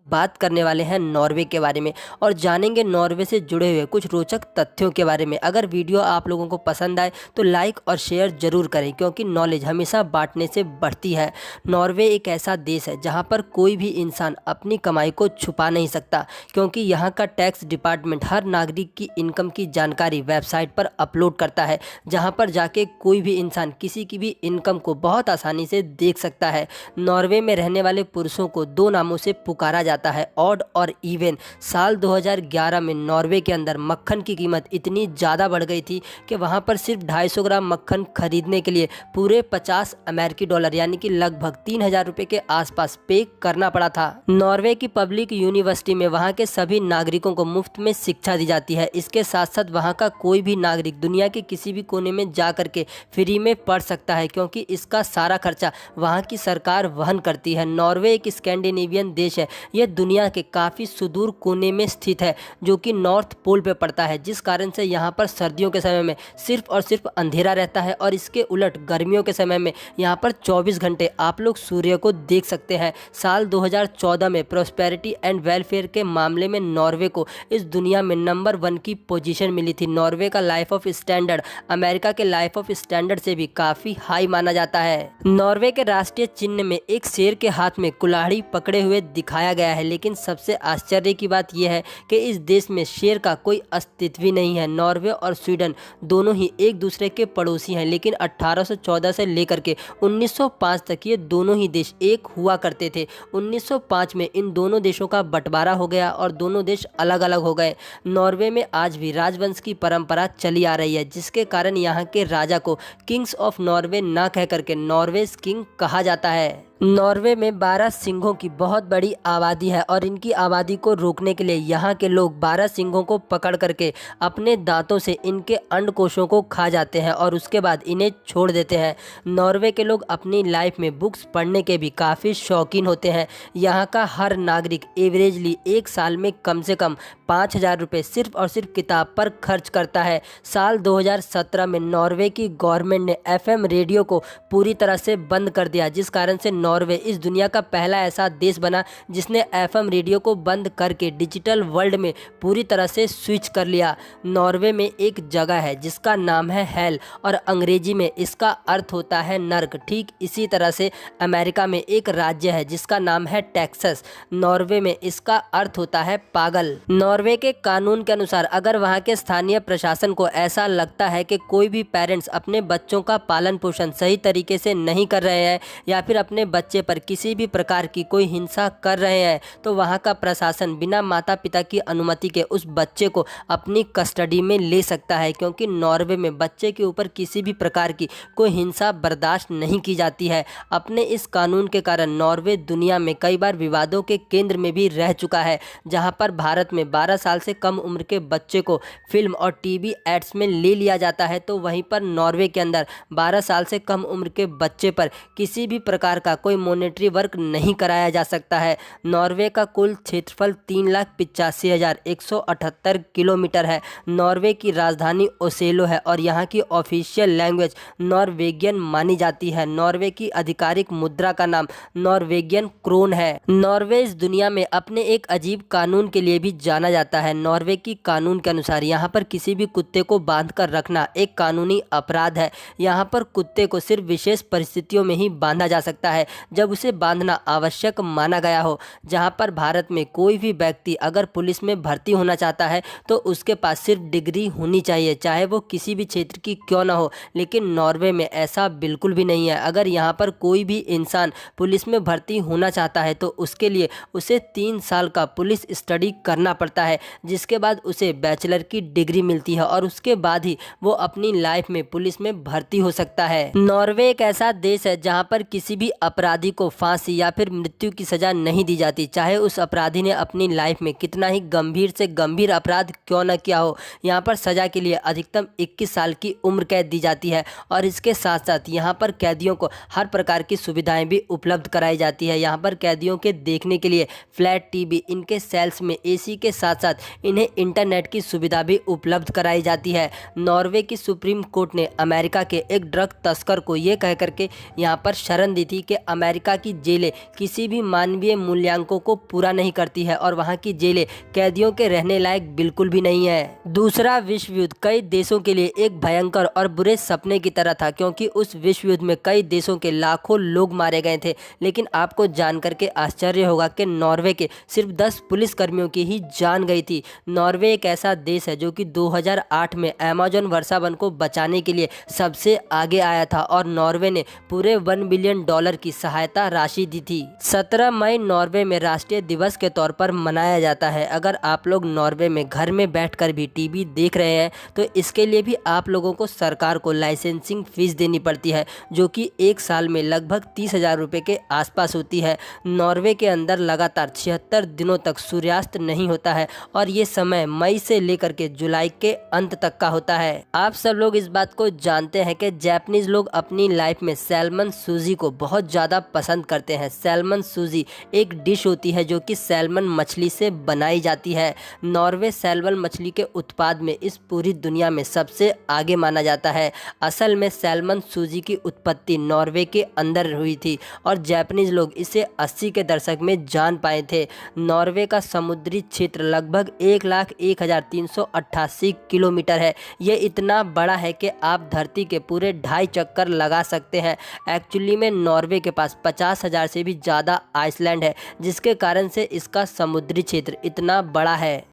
बात करने वाले हैं नॉर्वे के बारे में और जानेंगे नॉर्वे से जुड़े हुए कुछ रोचक तथ्यों के बारे में। अगर वीडियो आप लोगों को पसंद आए तो लाइक और शेयर जरूर करें, क्योंकि नॉलेज हमेशा बांटने से बढ़ती है। नॉर्वे एक ऐसा देश है जहां पर कोई भी इंसान अपनी कमाई को छुपा नहीं सकता, क्योंकि यहां का टैक्स डिपार्टमेंट हर नागरिक की इनकम की जानकारी वेबसाइट पर अपलोड करता है, जहां पर जाके कोई भी इंसान किसी की भी इनकम को बहुत आसानी से देख सकता है। नॉर्वे में रहने वाले पुरुषों को दो नामों से पुकारा जाता है, ऑड और इवन। साल 2011 में नॉर्वे के अंदर मक्खन की कीमत इतनी ज़्यादा बढ़ गई थी कि वहां पर सिर्फ 250 ग्राम मक्खन खरीदने के लिए पूरे 50 अमेरिकी डॉलर यानी कि लगभग 3000 रुपये के आसपास पे करना पड़ा था। नॉर्वे की पब्लिक यूनिवर्सिटी में वहां के सभी नागरिकों को मुफ्त में शिक्षा दी जाती है। इसके साथ साथ वहां का कोई भी नागरिक दुनिया के किसी भी कोने में जा करके फ्री में पढ़ सकता है, क्योंकि इसका सारा खर्चा वहां की सरकार वहन करती है। नॉर्वे एक स्कैंडिनेवियन देश है। यह दुनिया के काफ़ी सुदूर कोने में स्थित है, जो कि नॉर्थ पोल पे पड़ता है, जिस कारण से यहाँ पर सर्दियों के समय में सिर्फ और सिर्फ अंधेरा रहता है और इसके उलट गर्मियों के समय में यहाँ पर 24 घंटे आप लोग सूर्य को देख सकते हैं। साल 2014 में प्रॉस्पेरिटी एंड वेलफेयर के मामले में नॉर्वे को इस दुनिया में नंबर 1 की पोजीशन मिली थी। नॉर्वे का लाइफ ऑफ स्टैंडर्ड अमेरिका के लाइफ ऑफ स्टैंडर्ड से भी काफ़ी हाई माना जाता है। नॉर्वे के राष्ट्रीय चिन्ह में एक शेर के हाथ में कुल्हाड़ी पकड़े हुए दिखाया गया है, लेकिन सबसे आश्चर्य की बात यह है कि इस देश में शेर का कोई अस्तित्व ही नहीं है। नॉर्वे और स्वीडन दोनों ही एक दूसरे के पड़ोसी हैं, लेकिन 1814 से लेकर के 1905 तक ये दोनों ही देश एक हुआ करते थे। 1905 में इन दोनों देशों का बंटवारा हो गया और दोनों देश अलग अलग हो गए। नॉर्वे में आज भी राजवंश की परंपरा चली आ रही है, जिसके कारण यहाँ के राजा को किंग्स ऑफ नॉर्वे ना कह करके नॉर्वेज किंग कहा जाता है। नॉर्वे में 12 सिंहों की बहुत बड़ी आबादी है और इनकी आबादी को रोकने के लिए यहाँ के लोग 12 सिंहों को पकड़ करके अपने दांतों से इनके अंडकोशों को खा जाते हैं और उसके बाद इन्हें छोड़ देते हैं। नॉर्वे के लोग अपनी लाइफ में बुक्स पढ़ने के भी काफ़ी शौकीन होते हैं। यहाँ का हर नागरिक एवरेजली एक साल में कम से कम 5000 रुपये सिर्फ और सिर्फ किताब पर खर्च करता है। साल 2017 में नॉर्वे की गवर्नमेंट ने FM रेडियो को पूरी तरह से बंद कर दिया, जिस कारण से नॉर्वे इस दुनिया का पहला ऐसा देश बना जिसने FM रेडियो को बंद करके डिजिटल वर्ल्ड में पूरी तरह से स्विच कर लिया। नॉर्वे में एक जगह है जिसका नाम है हेल और अंग्रेजी में इसका अर्थ होता है नर्क। ठीक इसी तरह से अमेरिका में एक राज्य है जिसका नाम है टेक्सास। नॉर्वे में इसका अर्थ होता है पागल। नॉर्वे के कानून के अनुसार अगर वहाँ के स्थानीय प्रशासन को ऐसा लगता है कि कोई भी पेरेंट्स अपने बच्चों का पालन पोषण सही तरीके से नहीं कर रहे हैं या फिर अपने बच्चे पर किसी भी प्रकार की कोई हिंसा कर रहे हैं, तो वहाँ का प्रशासन बिना माता पिता की अनुमति के उस बच्चे को अपनी कस्टडी में ले सकता है, क्योंकि नॉर्वे में बच्चे के ऊपर किसी भी प्रकार की कोई हिंसा बर्दाश्त नहीं की जाती है। अपने इस कानून के कारण नॉर्वे दुनिया में कई बार विवादों के केंद्र में भी रह चुका है। जहाँ पर भारत में 12 साल से कम उम्र के बच्चे को फिल्म और टीवी एड्स में ले लिया जाता है, तो वहीं पर नॉर्वे के अंदर 12 साल से कम उम्र के बच्चे पर किसी भी प्रकार का कोई मॉनेटरी वर्क नहीं कराया जा सकता है। नॉर्वे का कुल क्षेत्रफल 3,85,178 किलोमीटर है। नॉर्वे की राजधानी ओसेलो है और यहाँ की ऑफिशियल लैंग्वेज नॉर्वेगियन मानी जाती है। नॉर्वे की आधिकारिक मुद्रा का नाम नॉर्वेगियन क्रोन है। नॉर्वे इस दुनिया में अपने एक अजीब कानून के लिए भी जाना जाता है। नॉर्वे की कानून के अनुसार यहाँ पर किसी भी कुत्ते को बांध कर रखना एक कानूनी अपराध है। यहाँ पर कुत्ते को सिर्फ विशेष परिस्थितियों में ही बांधा जा सकता है, जब उसे बांधना आवश्यक माना गया हो। जहां पर भारत में कोई भी व्यक्ति अगर पुलिस में भर्ती होना चाहता है तो उसके पास सिर्फ डिग्री होनी चाहिए, चाहे वो किसी भी क्षेत्र की क्यों ना हो। लेकिन नॉर्वे में ऐसा बिल्कुल भी नहीं है। अगर यहाँ पर कोई भी इंसान पुलिस में भर्ती होना चाहता है तो उसके लिए उसे 3 साल का पुलिस स्टडी करना पड़ता है, जिसके बाद उसे बैचलर की डिग्री मिलती है और उसके बाद ही वो अपनी लाइफ में पुलिस में भर्ती हो सकता है। नॉर्वे एक ऐसा देश है जहाँ पर किसी भी अपराधी को फांसी या फिर मृत्यु की सजा नहीं दी जाती, चाहे उस अपराधी ने अपनी लाइफ में कितना ही गंभीर से गंभीर अपराध क्यों न किया हो। यहाँ पर सजा के लिए अधिकतम 21 साल की उम्र कैद दी जाती है और इसके साथ साथ यहाँ पर कैदियों को हर प्रकार की सुविधाएं भी उपलब्ध कराई जाती है। यहाँ पर कैदियों के देखने के लिए फ्लैट टीवी, इनके सेल्स में AC के साथ साथ इन्हें इंटरनेट की सुविधा भी उपलब्ध कराई जाती है। नॉर्वे की सुप्रीम कोर्ट ने अमेरिका के एक ड्रग तस्कर को ये कह करके यहाँ पर शरण दी थी कि अमेरिका की जेलें किसी भी मानवीय मूल्यांकों को पूरा नहीं करती है और वहाँ की जेलें कैदियों के रहने लायक बिल्कुल भी नहीं है। दूसरा विश्व युद्ध कई देशों के लिए एक भयंकर और बुरे सपने की तरह था, क्योंकि उस विश्व युद्ध में कई देशों के लाखों लोग मारे गए थे। लेकिन आपको जानकर के आश्चर्य होगा कि नॉर्वे के सिर्फ 10 पुलिसकर्मियों की ही जान गई थी। नॉर्वे एक ऐसा देश है जो कि 2008 में अमेज़न वर्षा वन को बचाने के लिए सबसे आगे आया था और नॉर्वे ने पूरे $1 बिलियन की सहायता राशि दी थी। 17 मई नॉर्वे में राष्ट्रीय दिवस के तौर पर मनाया जाता है। अगर आप लोग नॉर्वे में घर में बैठकर भी टीवी देख रहे हैं तो इसके लिए भी आप लोगों को सरकार को लाइसेंसिंग फीस देनी पड़ती है, जो कि एक साल में लगभग 30,000 रुपये के आसपास होती है। नॉर्वे के अंदर लगातार 76 दिनों तक सूर्यास्त नहीं होता है और ये समय मई से लेकर के जुलाई के अंत तक का होता है। आप सब लोग इस बात को जानते हैं कि जापानीज लोग अपनी लाइफ में सैल्मन सूजी को बहुत ज़्यादा पसंद करते हैं। सैल्मन सूजी एक डिश होती है जो कि सैल्मन मछली से बनाई जाती है। नॉर्वे सैल्मन मछली के उत्पाद में इस पूरी दुनिया में सबसे आगे माना जाता है। असल में सैल्मन सूजी की उत्पत्ति नॉर्वे के अंदर हुई थी और जापानीज लोग इसे 80 के दशक में जान पाए थे। नॉर्वे का समुद्री क्षेत्र लगभग 1,01,388 किलोमीटर है। ये इतना बड़ा है कि आप धरती के पूरे 2.5 चक्कर लगा सकते हैं। एक्चुअली में नॉर्वे के पास 50,000 से भी ज़्यादा आइसलैंड है, जिसके कारण से इसका समुद्री क्षेत्र इतना बड़ा है।